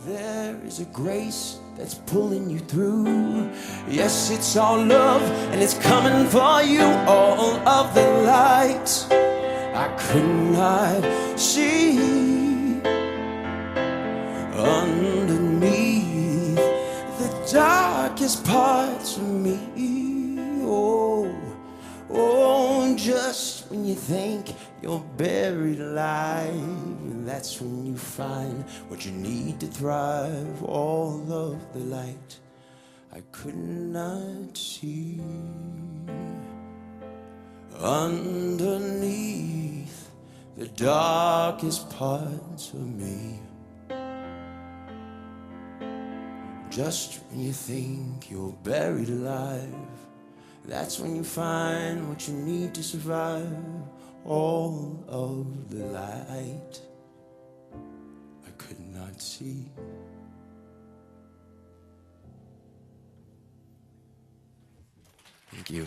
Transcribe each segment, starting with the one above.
There is a grace that's pulling you through. Yes, it's all love, and it's coming for you. All of the light I could not see underneath the darkest parts of me. Oh, just when you think you're buried alive, that's when you find what you need to thrive. All of the light I could not see underneath the darkest parts of me. Just when you think you're buried alive, that's when you find what you need to survive. All of the light I could not see. Thank you.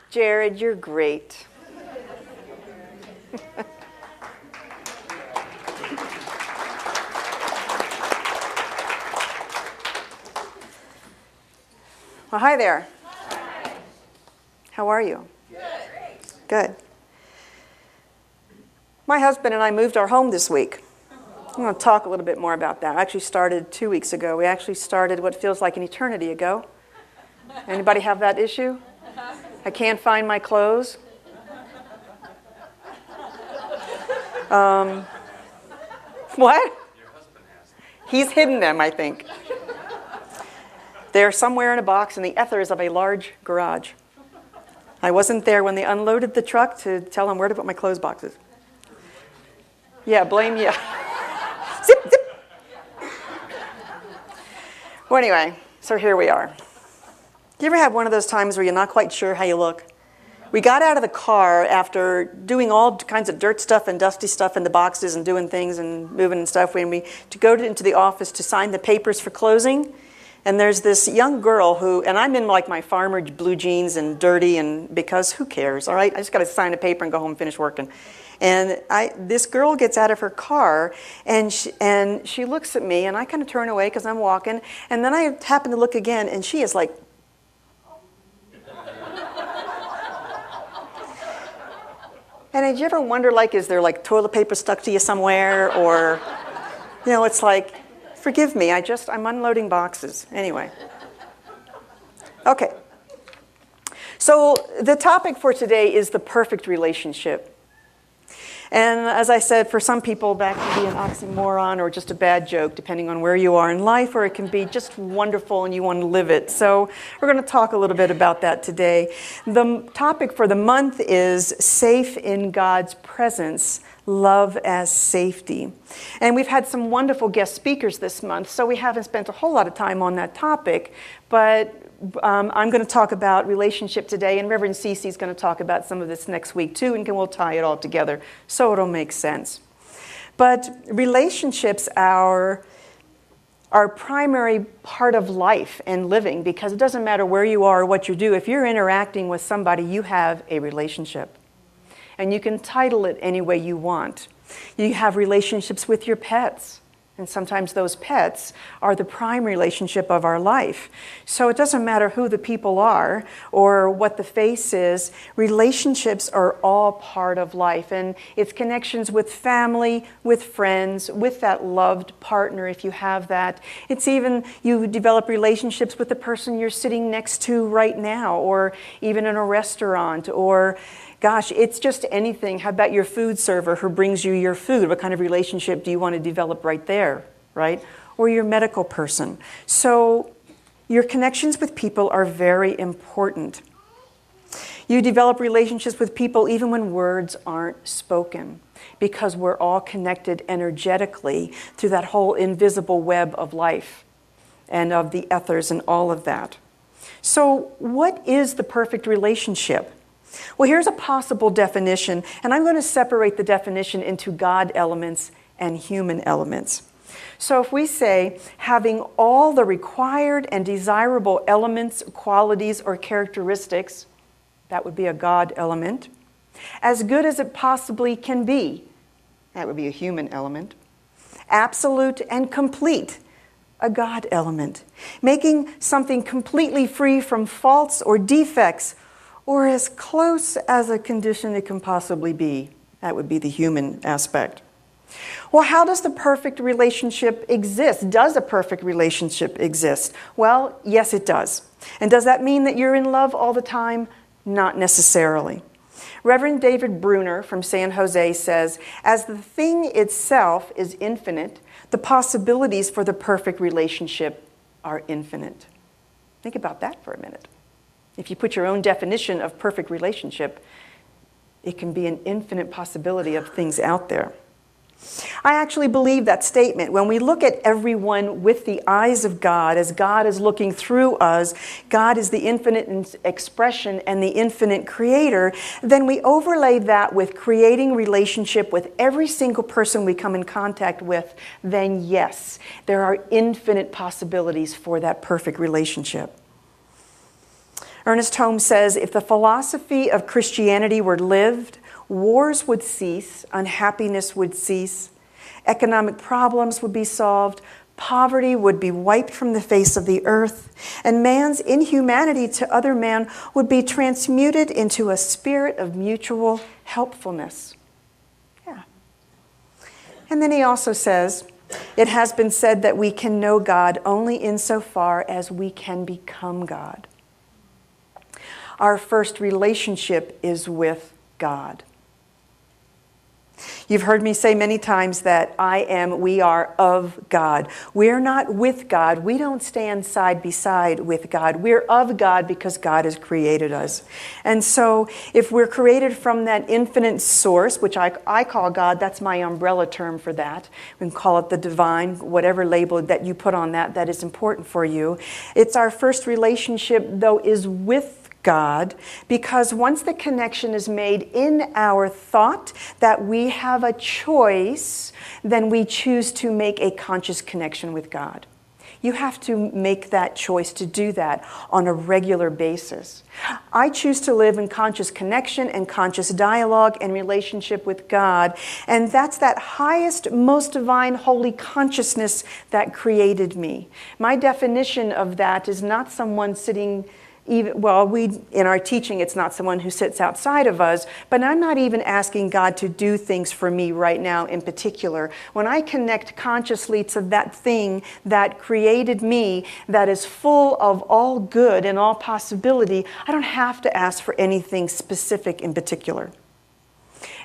Jarrett, you're great. Well, hi there. Hi. How are you? Good. Good. My husband and I moved our home this week. I'm going to talk a little bit more about that. I actually started 2 weeks ago. We actually started what feels like an eternity ago. Anybody have that issue? I can't find my clothes. What? Your husband has them. He's hidden them, I think. They're somewhere in a box in the ethers of a large garage. I wasn't there when they unloaded the truck to tell them where to put my clothes boxes. Yeah, blame you. Zip, zip. Well, anyway, so here we are. Do you ever have one of those times where you're not quite sure how you look? We got out of the car after doing all kinds of dirt stuff and dusty stuff in the boxes and doing things and moving and stuff to go into the office to sign the papers for closing. And there's this young girl and I'm in like my farmer blue jeans and dirty, and because who cares, all right? I just got to sign a paper and go home and finish working. And this girl gets out of her car, and she looks at me, and I kind of turn away because I'm walking, and then I happen to look again, and she is like, and did you ever wonder, like, is there like toilet paper stuck to you somewhere, or, it's like, forgive me, I'm unloading boxes. Anyway. Okay. So the topic for today is the perfect relationship. And as I said, for some people that can be an oxymoron or just a bad joke, depending on where you are in life, or it can be just wonderful and you want to live it. So we're going to talk a little bit about that today. The topic for the month is safe in God's presence. Love as safety. And we've had some wonderful guest speakers this month, so we haven't spent a whole lot of time on that topic, but I'm going to talk about relationship today, and Reverend Cece's going to talk about some of this next week too, and we'll tie it all together so it'll make sense. But relationships are our primary part of life and living, because it doesn't matter where you are or what you do. If you're interacting with somebody, you have a relationship. And you can title it any way you want. You have relationships with your pets. And sometimes those pets are the prime relationship of our life. So it doesn't matter who the people are or what the face is. Relationships are all part of life. And it's connections with family, with friends, with that loved partner if you have that. It's even you develop relationships with the person you're sitting next to right now, or even in a restaurant, or gosh, it's just anything. How about your food server who brings you your food? What kind of relationship do you want to develop right there, right? Or your medical person. So your connections with people are very important. You develop relationships with people even when words aren't spoken, because we're all connected energetically through that whole invisible web of life and of the ethers and all of that. So what is the perfect relationship? Well, here's a possible definition, and I'm going to separate the definition into God elements and human elements. So if we say having all the required and desirable elements, qualities, or characteristics, that would be a God element. As good as it possibly can be. That would be a human element. Absolute and complete. A God element. Making something completely free from faults or defects, or as close as a condition it can possibly be. That would be the human aspect. Well, how does the perfect relationship exist? Does a perfect relationship exist? Well, yes, it does. And does that mean that you're in love all the time? Not necessarily. Reverend David Bruner from San Jose says, as the thing itself is infinite, the possibilities for the perfect relationship are infinite. Think about that for a minute. If you put your own definition of perfect relationship, it can be an infinite possibility of things out there. I actually believe that statement. When we look at everyone with the eyes of God, as God is looking through us, God is the infinite expression and the infinite creator, then we overlay that with creating relationship with every single person we come in contact with, then yes, there are infinite possibilities for that perfect relationship. Ernest Holmes says, if the philosophy of Christianity were lived, wars would cease, unhappiness would cease, economic problems would be solved, poverty would be wiped from the face of the earth, and man's inhumanity to other man would be transmuted into a spirit of mutual helpfulness. Yeah. And then he also says, it has been said that we can know God only insofar as we can become God. Our first relationship is with God. You've heard me say many times that we are of God. We're not with God. We don't stand side by side with God. We're of God because God has created us. And so if we're created from that infinite source, which I call God, that's my umbrella term for that. We can call it the divine, whatever label that you put on that is important for you. It's our first relationship, though, is with God, because once the connection is made in our thought that we have a choice, then we choose to make a conscious connection with God. You have to make that choice to do that on a regular basis. I choose to live in conscious connection and conscious dialogue and relationship with God, and that's that highest, most divine, holy consciousness that created me. My definition of that is not someone sitting in our teaching, it's not someone who sits outside of us, but I'm not even asking God to do things for me right now in particular. When I connect consciously to that thing that created me, that is full of all good and all possibility, I don't have to ask for anything specific in particular.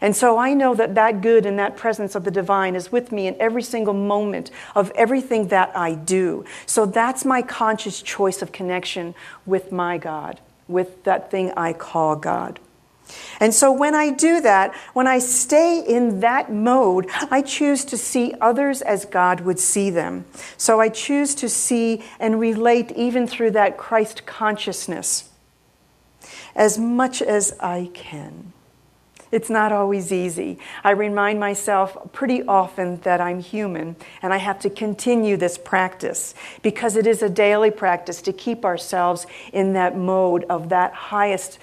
And so I know that that good and that presence of the divine is with me in every single moment of everything that I do. So that's my conscious choice of connection with my God, with that thing I call God. And so when I do that, when I stay in that mode, I choose to see others as God would see them. So I choose to see and relate even through that Christ consciousness as much as I can. It's not always easy. I remind myself pretty often that I'm human and I have to continue this practice because it is a daily practice to keep ourselves in that mode of that highest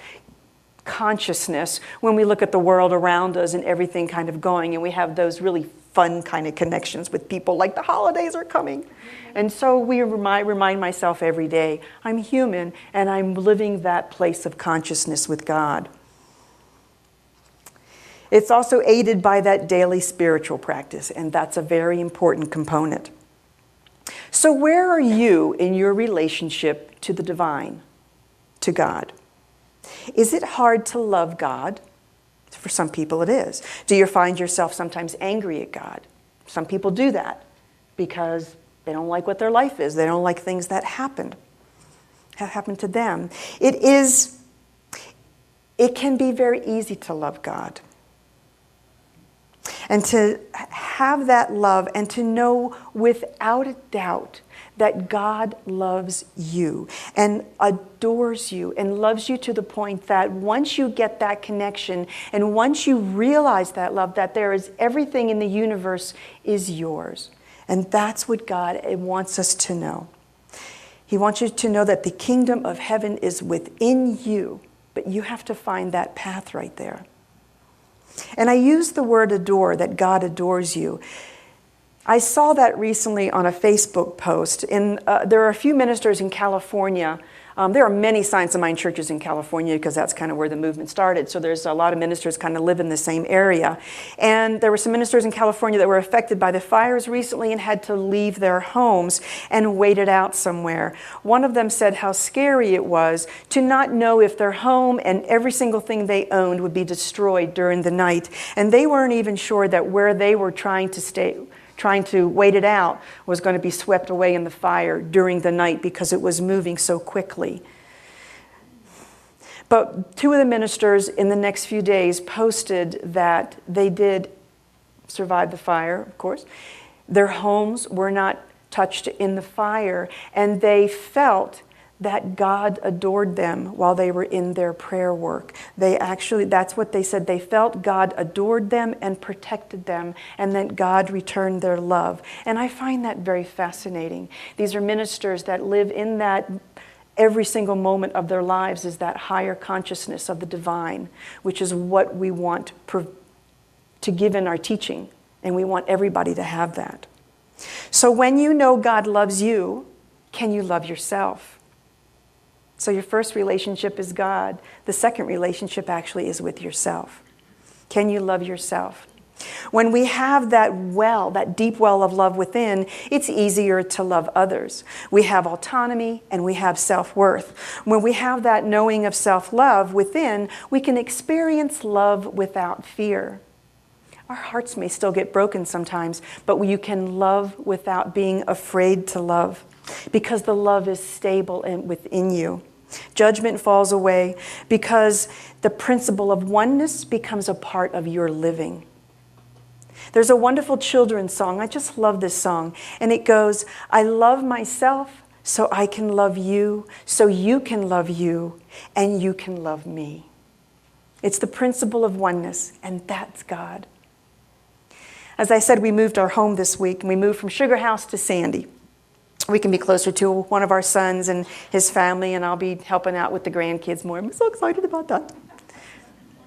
consciousness when we look at the world around us and everything kind of going, and we have those really fun kind of connections with people like the holidays are coming. And so remind myself every day, I'm human and I'm living that place of consciousness with God. It's also aided by that daily spiritual practice, and that's a very important component. So where are you in your relationship to the divine, to God? Is it hard to love God? For some people it is. Do you find yourself sometimes angry at God? Some people do that because they don't like what their life is. They don't like things that have happened to them. It can be very easy to love God. And to have that love and to know without a doubt that God loves you and adores you and loves you to the point that once you get that connection and once you realize that love, that there is everything in the universe is yours. And that's what God wants us to know. He wants you to know that the kingdom of heaven is within you, but you have to find that path right there. And I use the word adore, that God adores you. I saw that recently on a Facebook post. There are a few ministers in California. There are many Science of Mind churches in California because that's kind of where the movement started. So there's a lot of ministers kind of live in the same area. And there were some ministers in California that were affected by the fires recently and had to leave their homes and wait it out somewhere. One of them said how scary it was to not know if their home and every single thing they owned would be destroyed during the night. And they weren't even sure that where they were trying to wait it out was going to be swept away in the fire during the night because it was moving so quickly. But two of the ministers in the next few days posted that they did survive the fire, of course. Their homes were not touched in the fire, and they felt that God adored them while they were in their prayer work. That's what they said. They felt God adored them and protected them, and that God returned their love. And I find that very fascinating. These are ministers that live in that every single moment of their lives is that higher consciousness of the divine, which is what we want to give in our teaching, and we want everybody to have that. So when you know God loves you, can you love yourself? So your first relationship is God. The second relationship actually is with yourself. Can you love yourself? When we have that deep well of love within, it's easier to love others. We have autonomy and we have self-worth. When we have that knowing of self-love within, we can experience love without fear. Our hearts may still get broken sometimes, but you can love without being afraid to love, because the love is stable within you. Judgment falls away because the principle of oneness becomes a part of your living. There's a wonderful children's song. I just love this song. And it goes, I love myself so I can love you, so you can love you, and you can love me. It's the principle of oneness, and that's God. As I said, we moved our home this week, and we moved from Sugar House to Sandy. We can be closer to one of our sons and his family, and I'll be helping out with the grandkids more. I'm so excited about that.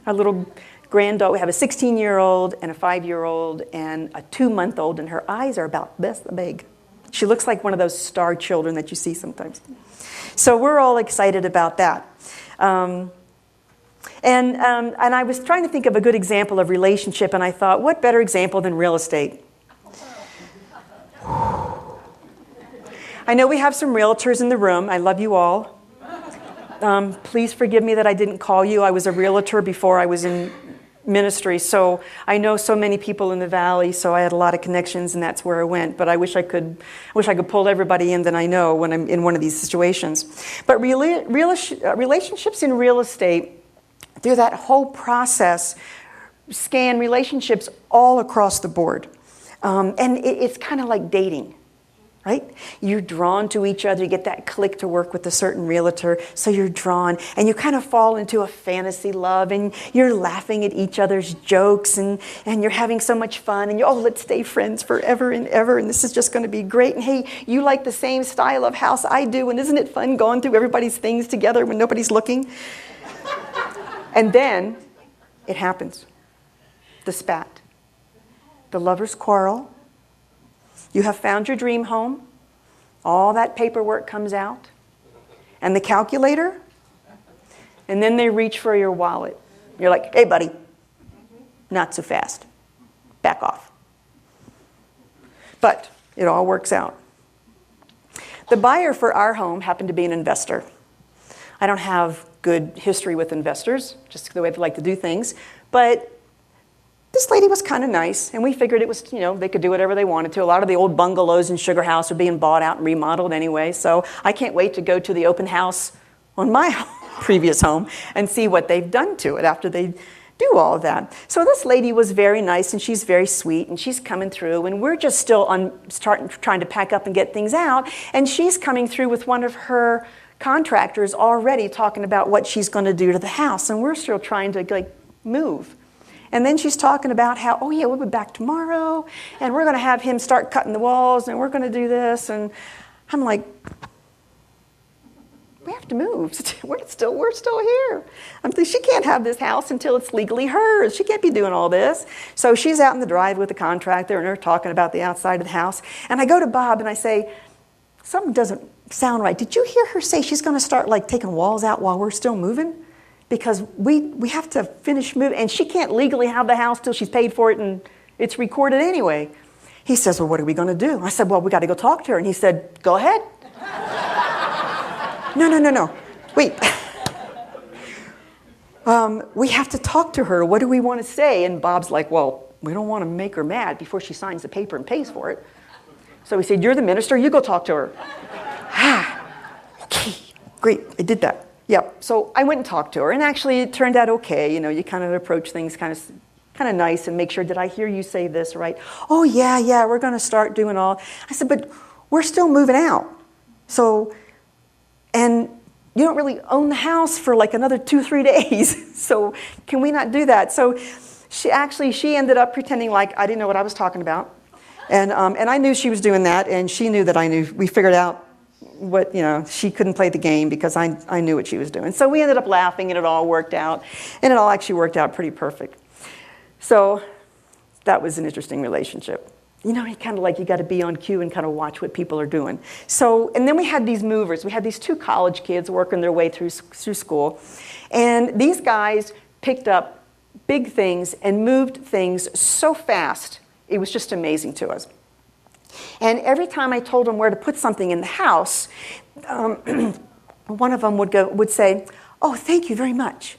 Our little granddaughter, we have a 16-year-old and a 5-year-old and a 2-month-old, and her eyes are about this big. She looks like one of those star children that you see sometimes. So we're all excited about that. And I was trying to think of a good example of relationship, and I thought, what better example than real estate? I know we have some realtors in the room. I love you all. Please forgive me that I didn't call you. I was a realtor before I was in ministry, so I know so many people in the valley, so I had a lot of connections, and that's where I went. But I wish I could pull everybody in that I know when I'm in one of these situations. But relationships in real estate, through that whole process, scan relationships all across the board. And it's kind of like dating. Right? You're drawn to each other. You get that click to work with a certain realtor. So you're drawn and you kind of fall into a fantasy love, and you're laughing at each other's jokes, and you're having so much fun, and let's stay friends forever and ever, and this is just going to be great. And hey, you like the same style of house I do, and isn't it fun going through everybody's things together when nobody's looking? And then it happens. The spat. The lovers quarrel. You have found your dream home. All that paperwork comes out. And the calculator. And then they reach for your wallet. You're like, hey, buddy, not so fast. Back off. But it all works out. The buyer for our home happened to be an investor. I don't have good history with investors, just the way they like to do things. But this lady was kind of nice, and we figured it was, they could do whatever they wanted to. A lot of the old bungalows in Sugar House are being bought out and remodeled anyway, so I can't wait to go to the open house on my previous home and see what they've done to it after they do all of that. So this lady was very nice, and she's very sweet, and she's coming through, and we're just still trying to pack up and get things out, and she's coming through with one of her contractors already talking about what she's going to do to the house, and we're still trying to move. And then she's talking about how, we'll be back tomorrow, and we're going to have him start cutting the walls, and we're going to do this. And I'm like, we have to move. We're still here. I'm thinking, she can't have this house until it's legally hers. She can't be doing all this. So she's out in the drive with the contractor, and they're talking about the outside of the house. And I go to Bob and I say, something doesn't sound right. Did you hear her say she's going to start like taking walls out while we're still moving? Because we have to finish moving, and she can't legally have the house till she's paid for it and it's recorded anyway. He says, well, what are we going to do? I said, well, we got to go talk to her. And he said, go ahead. No. Wait. We have to talk to her. What do we want to say? And Bob's like, well, we don't want to make her mad before she signs the paper and pays for it. So he said, you're the minister. You go talk to her. Okay, great. I did that. Yep. So I went and talked to her, and actually it turned out okay. You know, you kind of approach things kind of nice and make sure, did I hear you say this right? Oh, yeah, we're going to start doing all. I said, but we're still moving out. So, and you don't really own the house for like another 2-3 days. So can we not do that? So she ended up pretending like I didn't know what I was talking about. And I knew she was doing that, and she knew that I knew. We figured out what, she couldn't play the game because I knew what she was doing. So we ended up laughing, and it all worked out. And it all actually worked out pretty perfect. So that was an interesting relationship. You kind of like, you got to be on cue and kind of watch what people are doing. So, and then we had these movers. We had these 2 college kids working their way through school. And these guys picked up big things and moved things so fast. It was just amazing to us. And every time I told them where to put something in the house, one of them would say, oh, thank you very much.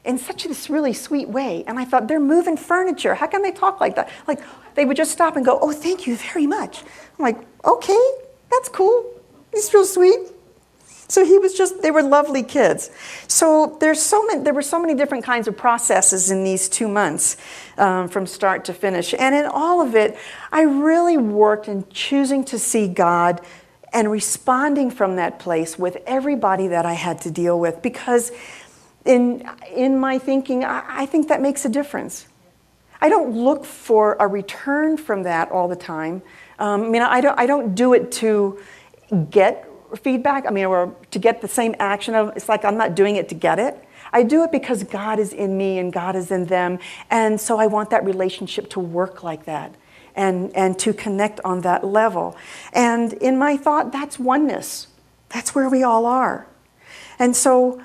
In such this really sweet way. And I thought, they're moving furniture. How can they talk like that? Like, they would just stop and go, oh, thank you very much. I'm like, okay, that's cool. It's real sweet. So they were lovely kids. So there were so many different kinds of processes in these 2 months from start to finish. And in all of it, I really worked in choosing to see God and responding from that place with everybody that I had to deal with. Because in my thinking, I think that makes a difference. I don't look for a return from that all the time. I don't do it to get feedback, or to get the same action. It's like I'm not doing it to get it. I do it because God is in me and God is in them. And so I want that relationship to work like that and to connect on that level. And in my thought, that's oneness. That's where we all are. And so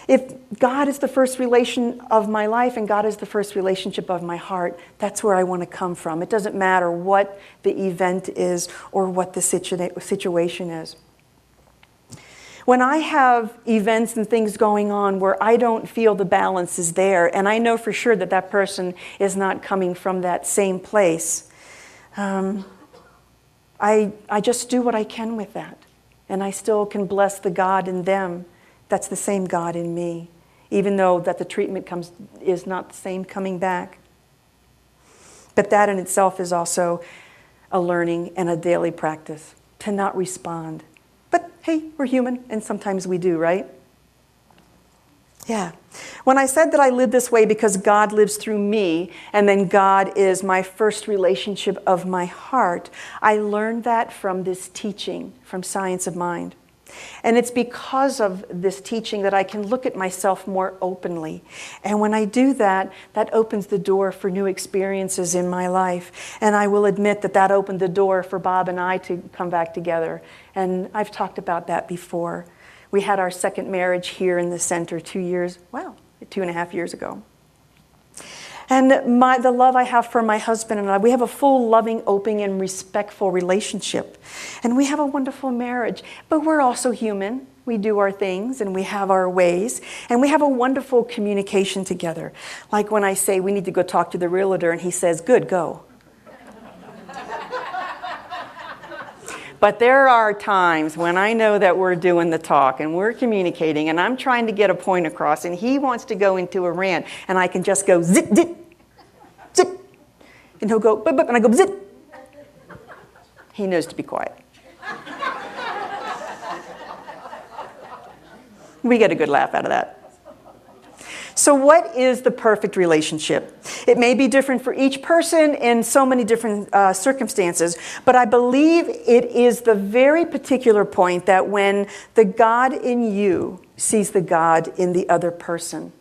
if God is the first relation of my life and God is the first relationship of my heart, that's where I want to come from. It doesn't matter what the event is or what the situation is. When I have events and things going on where I don't feel the balance is there, and I know for sure that that person is not coming from that same place, I just do what I can with that. And I still can bless the God in them. That's the same God in me, even though that the treatment is not the same coming back. But that in itself is also a learning and a daily practice, to not respond. But hey, we're human, and sometimes we do, right? Yeah. When I said that I live this way because God lives through me, and then God is my first relationship of my heart, I learned that from this teaching, from Science of Mind. And it's because of this teaching that I can look at myself more openly. And when I do that, that opens the door for new experiences in my life. And I will admit that that opened the door for Bob and I to come back together. And I've talked about that before. We had our second marriage here in the center 2.5 years ago. And the love I have for my husband and I, we have a full, loving, open, and respectful relationship. And we have a wonderful marriage. But we're also human. We do our things and we have our ways. And we have a wonderful communication together. Like when I say we need to go talk to the realtor and he says, good, go. But there are times when I know that we're doing the talk and we're communicating and I'm trying to get a point across and he wants to go into a rant and I can just go zip, zip, zip. And he'll go, bup, bup, and I go zip. He knows to be quiet. We get a good laugh out of that. So what is the perfect relationship? It may be different for each person in so many different circumstances, but I believe it is the very particular point that when the God in you sees the God in the other person,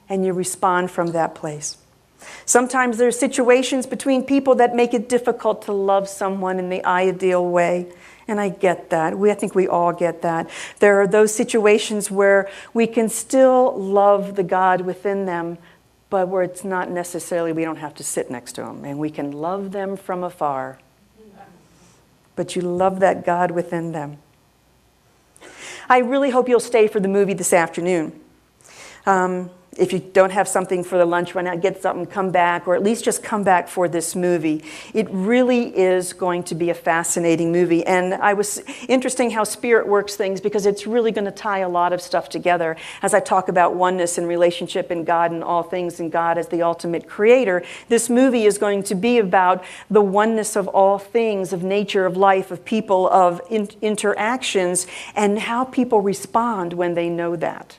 and you respond from that place. Sometimes there are situations between people that make it difficult to love someone in the ideal way. And I get that. I think we all get that. There are those situations where we can still love the God within them, but where it's not necessarily, we don't have to sit next to them. And we can love them from afar. But you love that God within them. I really hope you'll stay for the movie this afternoon. If you don't have something for the lunch right now, get something, come back, or at least just come back for this movie. It really is going to be a fascinating movie. And I was interesting how Spirit works things, because it's really going to tie a lot of stuff together. As I talk about oneness and relationship in God and all things, and God as the ultimate creator, this movie is going to be about the oneness of all things, of nature, of life, of people, of interactions, and how people respond when they know that.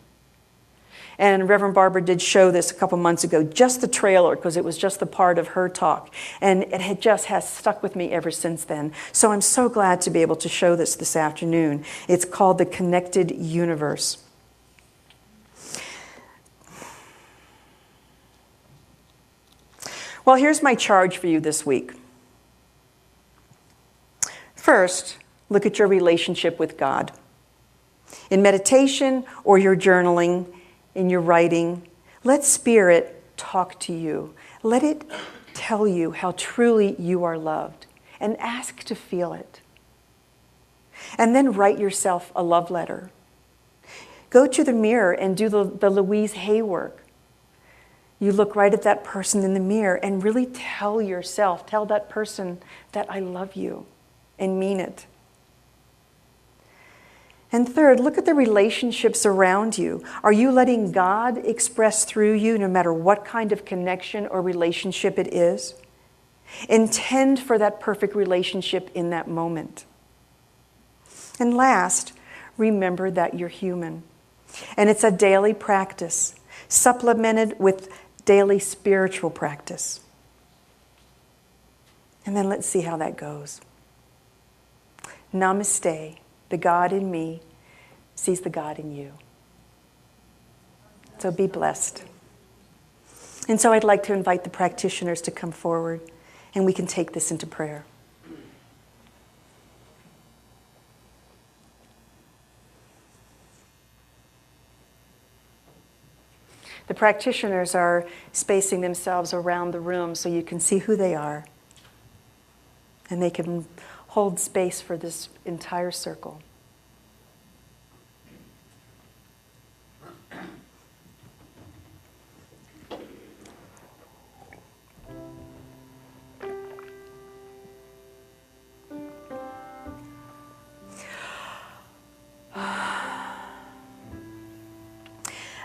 And Reverend Barbara did show this a couple months ago, just the trailer, because it was just the part of her talk. And it has stuck with me ever since then. So I'm so glad to be able to show this afternoon. It's called The Connected Universe. Well, here's my charge for you this week. First, look at your relationship with God. In meditation or your journaling, in your writing, let Spirit talk to you. Let it tell you how truly you are loved, and ask to feel it. And then write yourself a love letter. Go to the mirror and do the Louise Hay work. You look right at that person in the mirror and really tell that person that I love you, and mean it. And third, look at the relationships around you. Are you letting God express through you, no matter what kind of connection or relationship it is? Intend for that perfect relationship in that moment. And last, remember that you're human. And it's a daily practice, supplemented with daily spiritual practice. And then let's see how that goes. Namaste. The God in me sees the God in you. So be blessed. And so I'd like to invite the practitioners to come forward, and we can take this into prayer. The practitioners are spacing themselves around the room so you can see who they are. And they can hold space for this entire circle.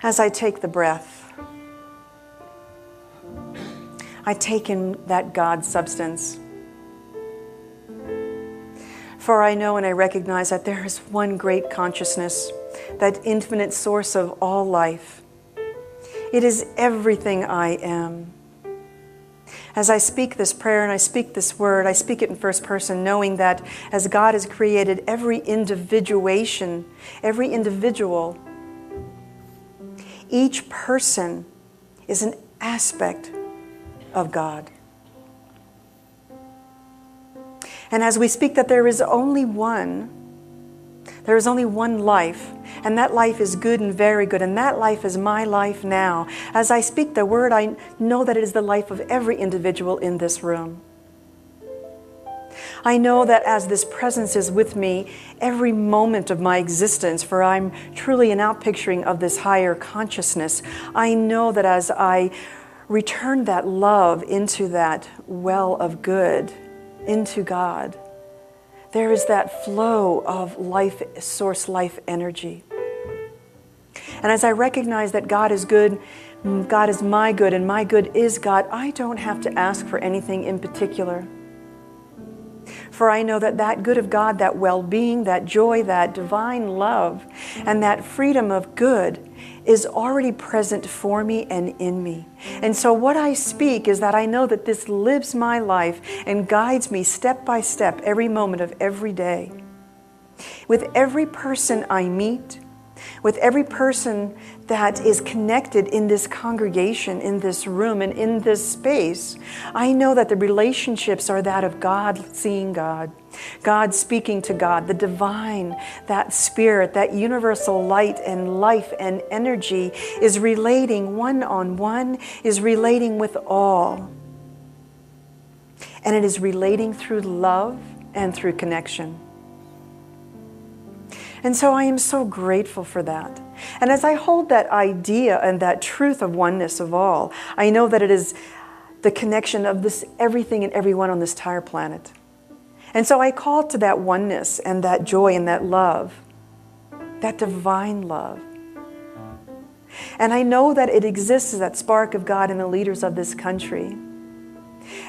As I take the breath, I take in that God substance. For I know and I recognize that there is one great consciousness, that infinite source of all life. It is everything I am. As I speak this prayer and I speak this word, I speak it in first person, knowing that as God has created every individual, each person is an aspect of God. And as we speak that there is only one life, and that life is good and very good, and that life is my life now. As I speak the word, I know that it is the life of every individual in this room. I know that as this presence is with me every moment of my existence, for I'm truly an outpicturing of this higher consciousness, I know that as I return that love into that well of good, into God, there is that flow of life, source life energy. And as I recognize that God is good, God is my good, and my good is God, I don't have to ask for anything in particular. For I know that that good of God, that well-being, that joy, that divine love, and that freedom of good is already present for me and in me. And so what I speak is that I know that this lives my life and guides me step by step every moment of every day. With every person I meet, with every person that is connected in this congregation, in this room, and in this space, I know that the relationships are that of God seeing God, God speaking to God, the divine, that spirit, that universal light and life and energy is relating one-on-one, is relating with all. And it is relating through love and through connection. And so I am so grateful for that. And as I hold that idea and that truth of oneness of all, I know that it is the connection of this everything and everyone on this entire planet. And so I call to that oneness and that joy and that love, that divine love. And I know that it exists as that spark of God in the leaders of this country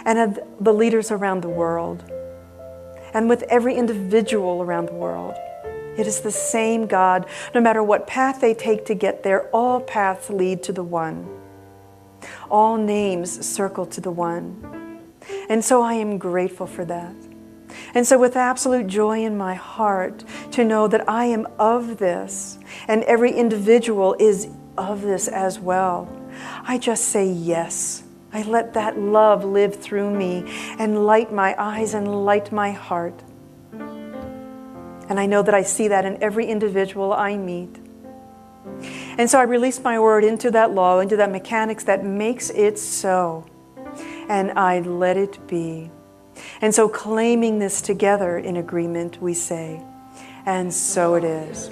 and of the leaders around the world and with every individual around the world. It is the same God. No matter what path they take to get there, all paths lead to the one. All names circle to the one. And so I am grateful for that. And so with absolute joy in my heart to know that I am of this and every individual is of this as well, I just say yes. I let that love live through me and light my eyes and light my heart. And I know that I see that in every individual I meet. And so I release my word into that law, into that mechanics that makes it so. And I let it be. And so claiming this together in agreement, we say, and so it is.